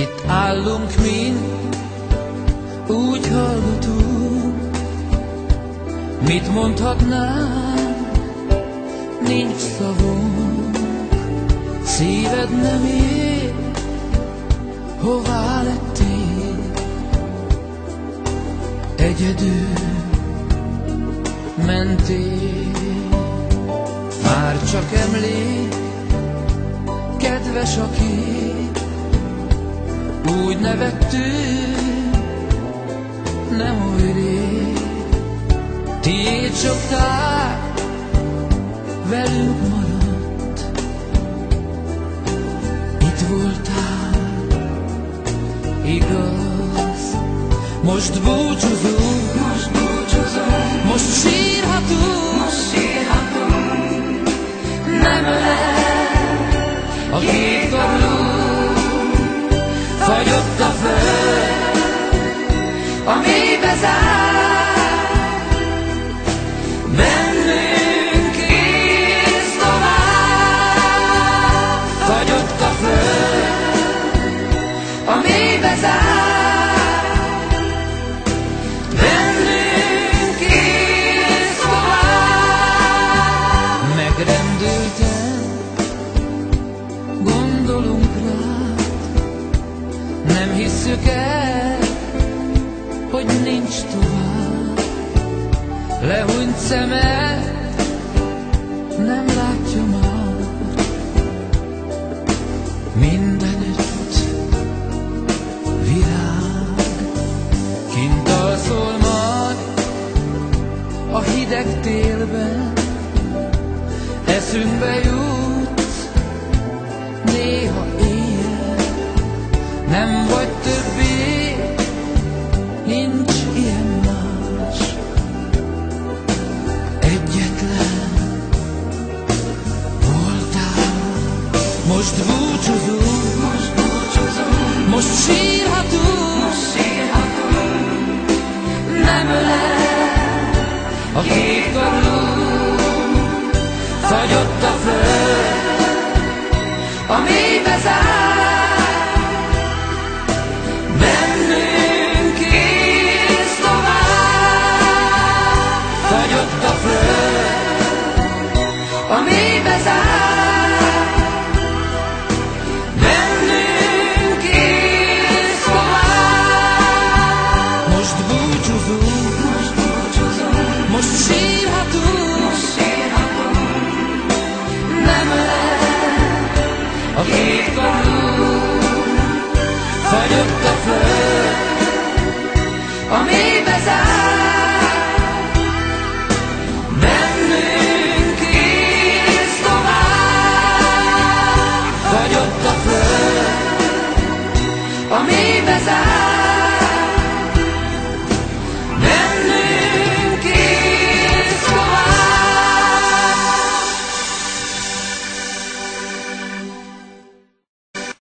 Itt állunk mind, úgy hallgatunk. Mit mondhatnánk, nincs szavunk. Szíved nem ér, hová lettél? Egyedül mentél. Már csak emlék, kedves a kép, úgy nevettünk, nem oly rég. Tiéd sok tár, velünk maradt. Itt voltál, igaz. Most búcsúzunk, most sírhatunk, nem ölel a két kabló, fagyott a föld, a mélybe zár, bennünk élsz tovább. Fagyott a föld, a mélybe zár, bennünk élsz tovább. Megrendülten gondolunk rád, nem hisszük el, hogy nincs tovább. Lehúnyt szemed nem látja már, mindenütt virág. Kint alszol majd a hideg télben, eszünkbe jut néha éjjel. Nem vagy többé, nincs ilyen más. Egyetlen voltál. Most búcsúzunk, most sírhatunk, nem ölel a két kabló. Fagyott a föld, a mélybe zár, bennünk élsz tovább. Fagyott a föld, a mélybe zár, bennünk élsz tovább. Most búcsúzunk, most sírhatunk, nem ölel a két kabló. Fagyott a föld, a mélybe